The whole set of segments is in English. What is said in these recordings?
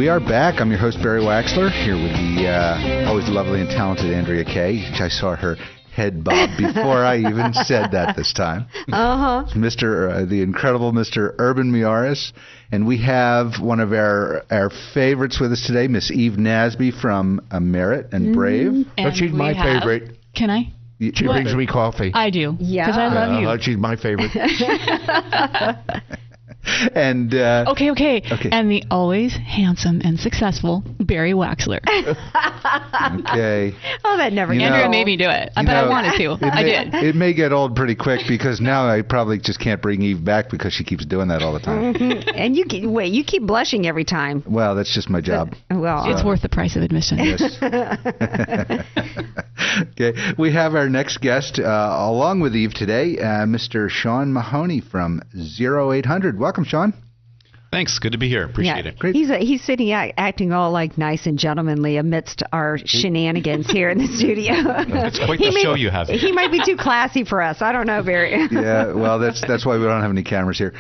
We are back. I'm your host, Barry Waxler, here with the always lovely and talented Andrea Kay. I saw her head bob before I even said that this time. The incredible Mr. Urban Miyares. And we have one of our favorites with us today, Miss Eve Nasby from Merit and Brave. And she's my favorite. Can I? She brings me coffee. I do. Yeah. Because I love you. She's my favorite. And okay. And the always handsome and successful Barry Waxler. Okay. Oh, that never. Andrea made me do it, but I wanted to. I did. It may get old pretty quick because now I probably just can't bring Eve back because she keeps doing that all the time. And you keep blushing every time. Well, that's just my job. It's worth the price of admission. Yes. Okay, we have our next guest along with Eve today, Mr. Sean Mahoney from 0800. Welcome, Sean. Thanks. Good to be here. Appreciate it. Great. He's sitting acting all like nice and gentlemanly amidst our shenanigans here in the studio. It's quite the show you have. He might be too classy for us. I don't know, Barry. Yeah, well, that's why we don't have any cameras here.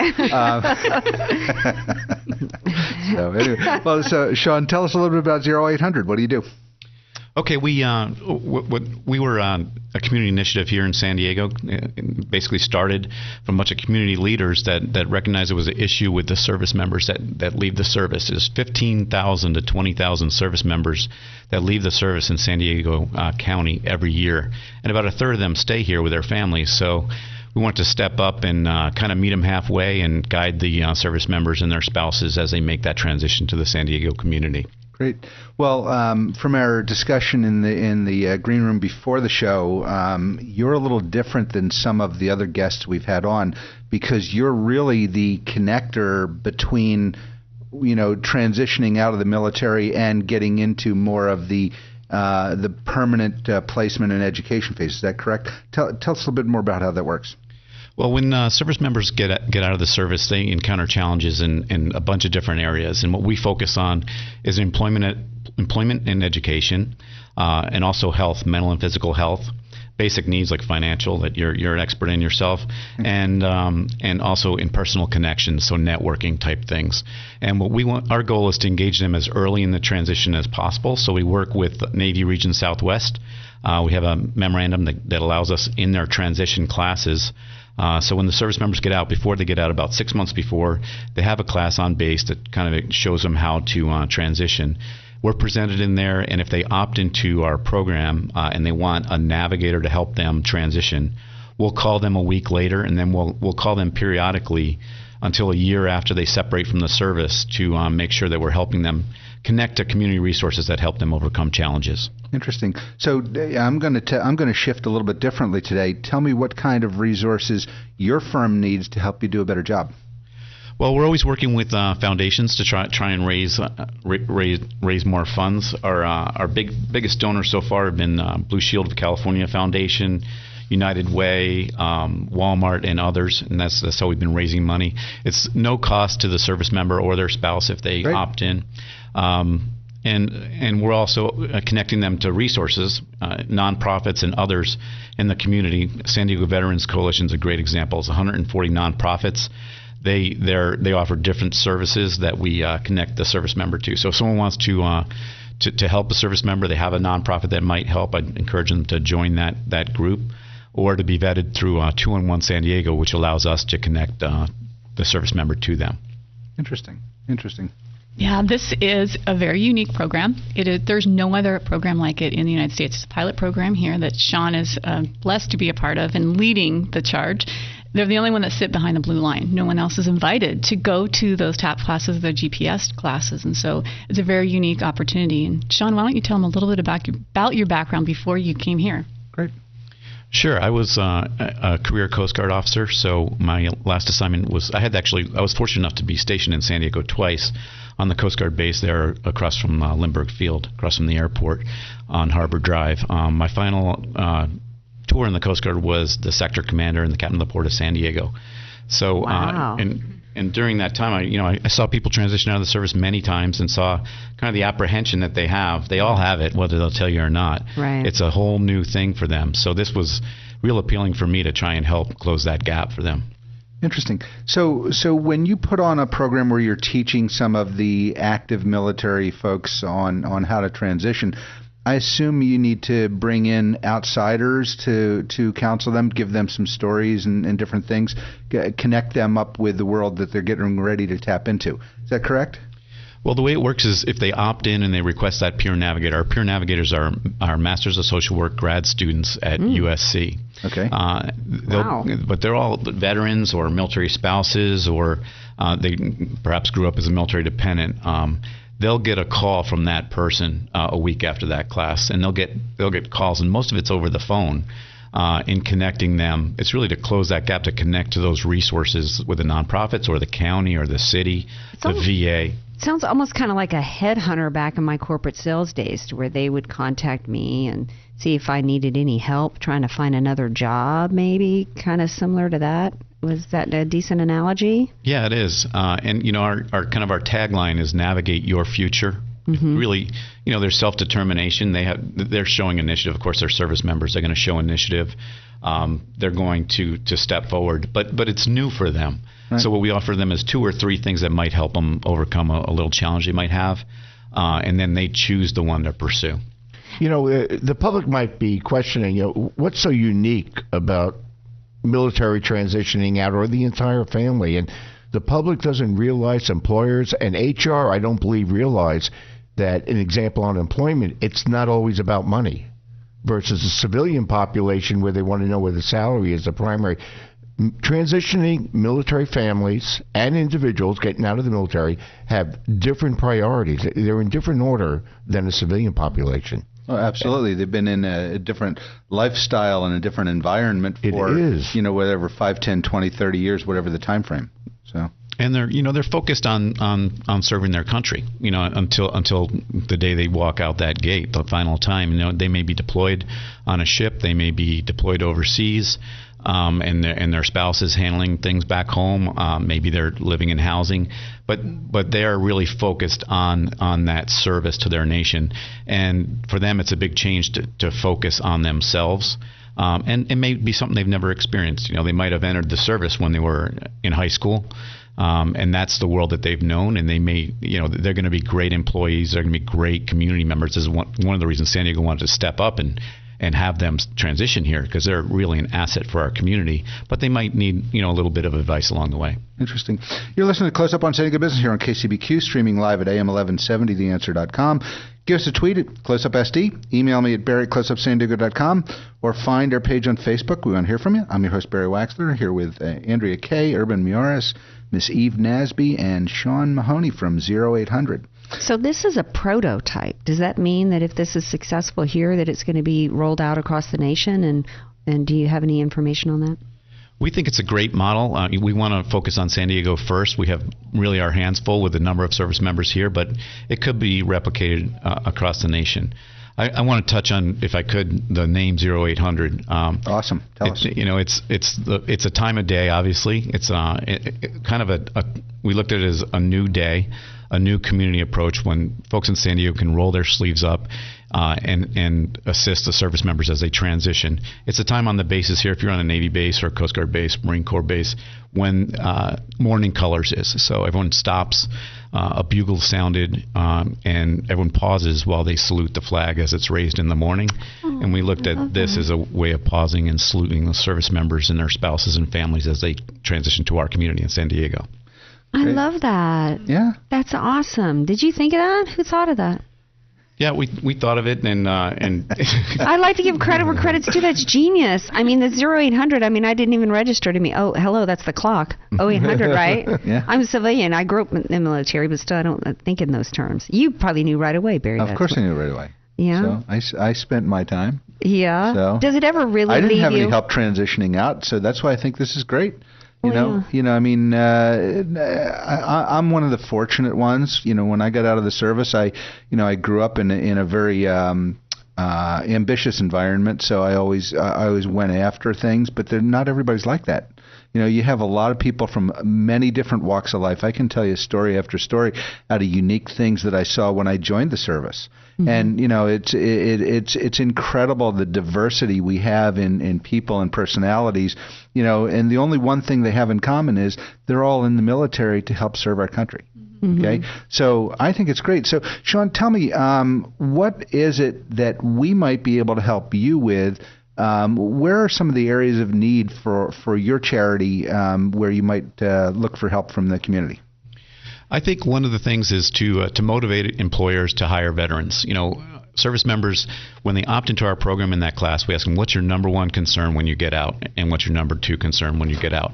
So Sean, tell us a little bit about 0800. What do you do? Okay, we were a community initiative here in San Diego. Basically started from a bunch of community leaders that recognized there was an issue with the service members that leave the service. There's 15,000 to 20,000 service members that leave the service in San Diego County every year, and about a third of them stay here with their families. So we want to step up and kind of meet them halfway and guide the service members and their spouses as they make that transition to the San Diego community. Great. Well, from our discussion in the green room before the show, you're a little different than some of the other guests we've had on because you're really the connector between, transitioning out of the military and getting into more of the permanent placement and education phase. Is that correct? Tell us a little bit more about how that works. Well, when service members get out of the service, they encounter challenges in a bunch of different areas, and what we focus on is employment and education, and also health, mental and physical health, basic needs like financial that you're an expert in yourself, and also in personal connections, so networking type things. And what we want, our goal is to engage them as early in the transition as possible. So we work with Navy Region Southwest. We have a memorandum that allows us in their transition classes. So when the service members get out, before they get out, about 6 months before, they have a class on base that kind of shows them how to transition. We're presented in there, and if they opt into our program and they want a navigator to help them transition, we'll call them a week later, and then we'll call them periodically until a year after they separate from the service to make sure that we're helping them connect to community resources that help them overcome challenges. Interesting. So I'm going to shift a little bit differently today. Tell me what kind of resources your firm needs to help you do a better job. Well, we're always working with foundations to try and raise more funds. Our biggest donors so far have been Blue Shield of California Foundation, United Way, Walmart, and others, and that's how we've been raising money. It's no cost to the service member or their spouse if they opt in. And we're also connecting them to resources, nonprofits and others in the community. San Diego Veterans Coalition is a great example. It's 140 nonprofits. They offer different services that we connect the service member to. So if someone wants to help a service member, they have a nonprofit that might help, I'd encourage them to join that group, or to be vetted through 2-in-1 San Diego, which allows us to connect the service member to them. Interesting. Yeah, this is a very unique program. There's no other program like it in the United States. It's a pilot program here that Sean is blessed to be a part of and leading the charge. They're the only one that sit behind the blue line. No one else is invited to go to those TAP classes, the GPS classes, and so it's a very unique opportunity. And Sean, why don't you tell them a little bit about your background before you came here? Great. Sure. I was a career Coast Guard officer, so my last assignment was I was fortunate enough to be stationed in San Diego twice on the Coast Guard base there across from Lindbergh Field, across from the airport on Harbor Drive. My final tour in the Coast Guard was the sector commander and the captain of the port of San Diego. So wow. And during that time, I saw people transition out of the service many times and saw kind of the apprehension that they have. They all have it, whether they'll tell you or not. Right. It's a whole new thing for them. So this was real appealing for me to try and help close that gap for them. Interesting. So when you put on a program where you're teaching some of the active military folks on how to transition, I assume you need to bring in outsiders to counsel them, give them some stories and different things, connect them up with the world that they're getting ready to tap into. Is that correct? Well, the way it works is if they opt in and they request that peer navigator, our peer navigators are Masters of Social Work grad students at USC. Okay. Wow. But they're all veterans or military spouses, or they perhaps grew up as a military dependent. They'll get a call from that person a week after that class, and they'll get calls, and most of it's over the phone. In connecting them, it's really to close that gap, to connect to those resources with the nonprofits or the county or the city, the VA. Sounds almost kind of like a headhunter back in my corporate sales days, where they would contact me and see if I needed any help trying to find another job, maybe kind of similar to that. Was that a decent analogy? Yeah, it is. And our tagline is navigate your future. Mm-hmm. Really, their self-determination. They're showing initiative. Of course, they're service members. They're going to show initiative. They're going to step forward. But it's new for them. Right. So what we offer them is 2 or 3 things that might help them overcome a little challenge they might have, and then they choose the one to pursue. The public might be questioning, what's so unique about military transitioning out, or the entire family? And the public doesn't realize, employers and HR, I don't believe, realize that, an example on employment, it's not always about money versus the civilian population where they want to know where the salary is the primary. Transitioning military families and individuals getting out of the military have different priorities. They're in different order than a civilian population. Oh, absolutely. They've been in a different lifestyle and a different environment for, whatever, 5, 10, 20, 30 years, whatever the time frame. So. And they're focused on serving their country, until the day they walk out that gate, the final time. They may be deployed on a ship, they may be deployed overseas, and their spouse is handling things back home. Maybe they're living in housing, but they are really focused on that service to their nation. And for them, it's a big change to focus on themselves. And it may be something they've never experienced. They might have entered the service when they were in high school. And that's the world that they've known, and they may, they're going to be great employees. They're going to be great community members. This is one of the reasons San Diego wanted to step up and have them transition here, because they're really an asset for our community. But they might need, a little bit of advice along the way. Interesting. You're listening to Close Up on San Diego Business here on KCBQ, streaming live at AM1170theanswer.com. Give us a tweet at CloseUpSD. Email me at barry@closeupsandiego.com, or find our page on Facebook. We want to hear from you. I'm your host, Barry Waxler, here with Andrea Kay, Urban Mioris, Miss Eve Nasby, and Sean Mahoney from 0800. So this is a prototype. Does that mean that if this is successful here, that it's going to be rolled out across the nation? And do you have any information on that? We think it's a great model. We want to focus on San Diego first. We have really our hands full with the number of service members here, but it could be replicated across the nation. I want to touch on, if I could, the name 0800. Awesome. Tell us. It's a time of day. Obviously, it's kind of we looked at it as a new day, a new community approach when folks in San Diego can roll their sleeves up and assist the service members as they transition. It's a time on the bases here, if you're on a Navy base or a Coast Guard base, Marine Corps base, when morning colors is. So everyone stops, a bugle sounded, and everyone pauses while they salute the flag as it's raised in the morning. And we looked at this as a way of pausing and saluting the service members and their spouses and families as they transition to our community in San Diego. I love that. Yeah. That's awesome. Did you think of that? Who thought of that? Yeah, we thought of it, and I like to give credit where credit's due. That's genius. I mean, the 0800, I didn't even register to me. Oh, hello, that's the clock. 0800, right? Yeah. I'm a civilian. I grew up in the military, but still I don't think in those terms. You probably knew right away, Barry. Of course I knew right away. Yeah. So I spent my time. Yeah. So does it ever really I didn't leave have you? any help transitioning out, so that's why I think this is great. I'm one of the fortunate ones. When I got out of the service, I grew up in a very ambitious environment, so I always went after things. But not everybody's like that. You have a lot of people from many different walks of life. I can tell you story after story out of unique things that I saw when I joined the service. And it's incredible the diversity we have in people and personalities. And the only one thing they have in common is they're all in the military to help serve our country. Okay, so I think it's great. So, Sean, tell me, what is it that we might be able to help you with? Where are some of the areas of need for your charity where you might look for help from the community? I think one of the things is to motivate employers to hire veterans. Service members, when they opt into our program in that class, we ask them, what's your number one concern when you get out? And what's your number two concern when you get out?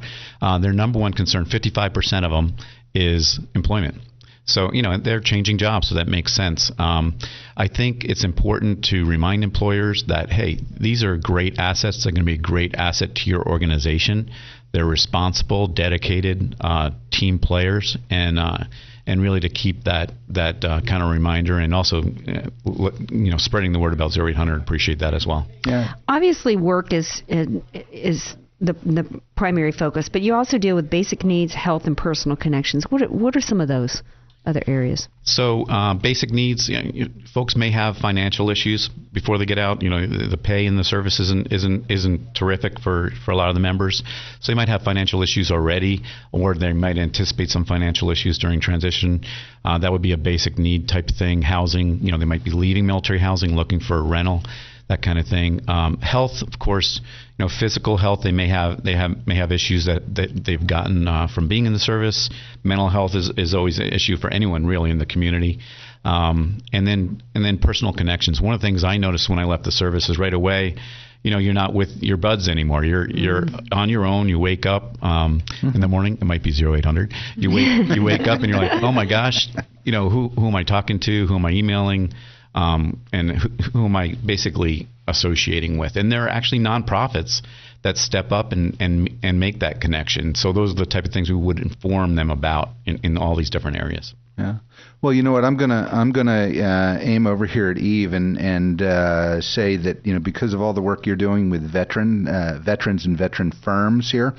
Their number one concern, 55% of them, is employment. So, they're changing jobs, so that makes sense. I think it's important to remind employers that, hey, these are great assets. They're going to be a great asset to your organization. They're responsible, dedicated team players, and really to keep that kind of reminder, and also spreading the word about 0800. Appreciate that as well. Yeah. Obviously, work is the primary focus, but you also deal with basic needs, health, and personal connections. What are some of those other areas? So basic needs, folks may have financial issues before they get out. The pay in the service isn't terrific for a lot of the members. So they might have financial issues already, or they might anticipate some financial issues during transition. That would be a basic need type thing. Housing, they might be leaving military housing, looking for a rental, that kind of thing. Health, of course, physical health, they may have issues that they've gotten from being in the service. Mental health is always an issue for anyone really in the community. And then personal connections. One of the things I noticed when I left the service is right away, you're not with your buds anymore. You're on your own. You wake up in the morning. It might be 0800. You wake up and you're like, oh my gosh, who am I talking to? Who am I emailing? And who am I basically associating with? And there are actually nonprofits that step up and make that connection. So those are the type of things we would inform them about in all these different areas. Yeah. Well, you know what? I'm gonna aim over here at Eve and say that because of all the work you're doing with veterans and veteran firms here,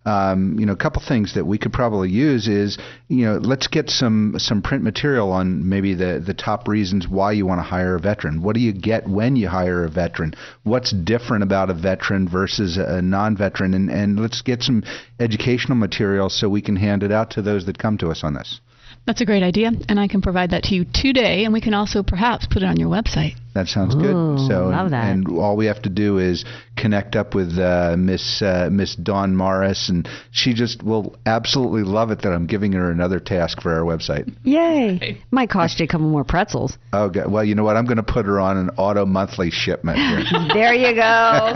a couple things that we could probably use is let's get some print material on maybe the top reasons why you want to hire a veteran. What do you get when you hire a veteran? What's different about a veteran versus a non-veteran? And let's get some educational material so we can hand it out to those that come to us on this. That's a great idea, and I can provide that to you today, and we can also perhaps put it on your website. That sounds good. Ooh, So, love that. And all we have to do is connect up with Miss Dawn Morris, and she just will absolutely love it that I'm giving her another task for our website. Yay. Might cost you a couple more pretzels. Okay. Well, you know what? I'm going to put her on an auto monthly shipment here. There you go.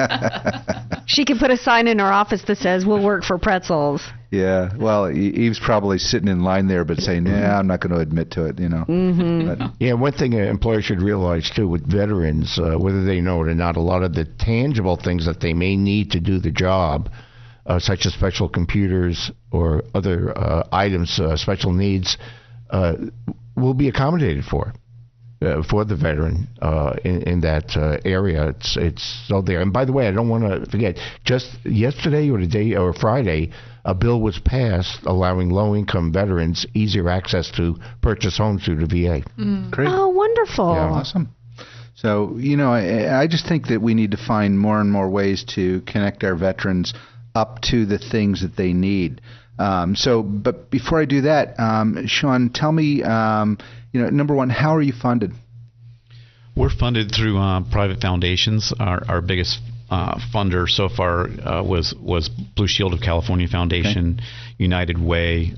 She can put a sign in her office that says, we'll work for pretzels. Yeah. Well, Eve's probably sitting in line there, but saying, "Yeah, I'm not going to admit to it." But, Yeah, one thing an employer should realize, too, with veterans, whether they know it or not, a lot of the tangible things that they may need to do the job, such as special computers or other items, special needs, will be accommodated for the veteran in that area. It's so there. And by the way, I don't want to forget, just yesterday or Friday, a bill was passed allowing low-income veterans easier access to purchase homes through the VA. Great. Oh, wonderful. Yeah, awesome. So, I just think that we need to find more and more ways to connect our veterans up to the things that they need. But before I do that, Sean, tell me, number one, how are you funded? We're funded through private foundations. Our biggest funder so far was Blue Shield of California Foundation, okay. United Way,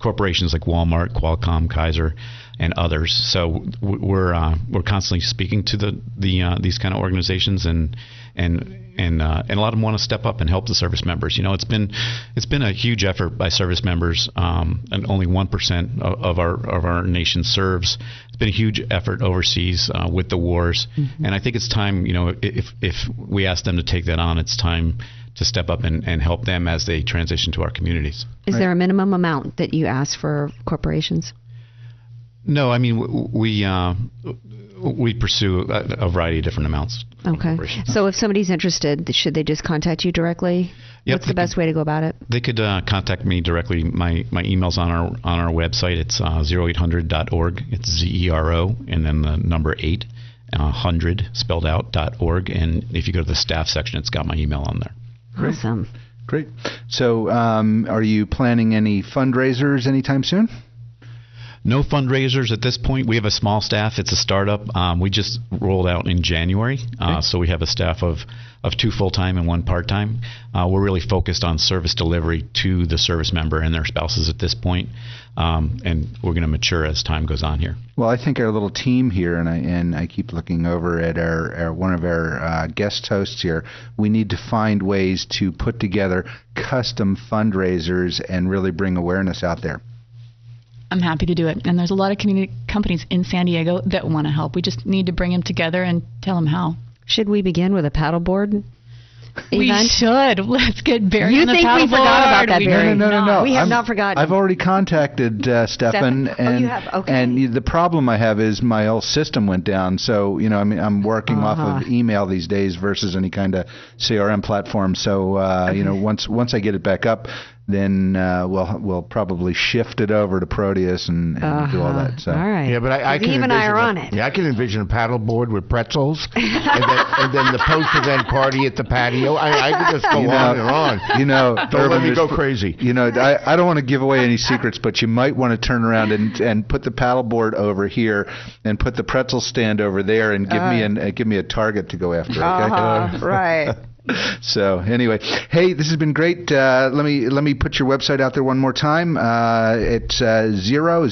corporations like Walmart, Qualcomm, Kaiser, and others. So we're constantly speaking to these kind of organizations, and a lot of them want to step up and help the service members. It's been a huge effort by service members, and only 1% of our nation serves. It's been a huge effort overseas with the wars, and I think it's time. If we ask them to take that on, it's time to step up and help them as they transition to our communities. Is there a minimum amount that you ask for corporations? No, I mean we pursue a variety of different amounts. Okay. So if somebody's interested, should they just contact you directly? Yep, What's the best way to go about it? They could contact me directly. My email's on our website. It's 0800.org. It's ZERO and then the number 8, 100 spelled out .org. And if you go to the staff section, it's got my email on there. Great. Awesome. Great. So, are you planning any fundraisers anytime soon? No fundraisers at this point. We have a small staff. It's a startup. We just rolled out in January, so we have a staff of 2 full-time and 1 part-time. We're really focused on service delivery to the service member and their spouses at this point, and we're going to mature as time goes on here. Well, I think our little team here, and I keep looking over at our one of our guest hosts here. We need to find ways to put together custom fundraisers and really bring awareness out there. I'm happy to do it. And there's a lot of community companies in San Diego that want to help. We just need to bring them together and tell them how. Should we begin with a paddleboard We event? should. Let's get Barry You on the think we paddleboard. forgot about that, Barry? No. We have not forgotten. I've already contacted Stefan, Stefan? Oh, you have? Okay. and the problem I have is my whole system went down. So I'm working off of email these days versus any kind of CRM platform. So once I get it back up, then we'll probably shift it over to Proteus and do all that. So. All right. Yeah, but I can Eve and I are on envision it. Yeah, I can envision a paddleboard with pretzels, and then the post-event party at the patio. I could just go on and on. Don't let me go crazy. I don't want to give away any secrets, but you might want to turn around and put the paddleboard over here and put the pretzel stand over there and give me a target to go after. Okay. Right. So anyway, hey, this has been great. Let me put your website out there one more time. It's ZERO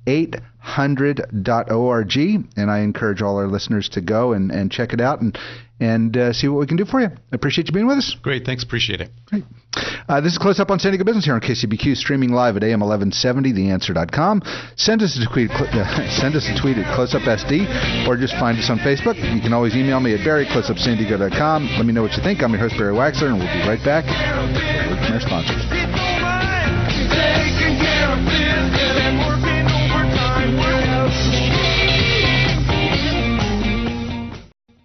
800.org, and I encourage all our listeners to go and check it out and see what we can do for you. I appreciate you being with us. Great, thanks, appreciate it. Great. This is Close Up on San Diego Business here on KCBQ, streaming live at AM 1170, theanswer.com. Send us a tweet at CloseUpSD, or just find us on Facebook. You can always email me at barry@closeupsandiego.com. Let me know what you think. I'm your host, Barry Waxler, and we'll be right back from our sponsors.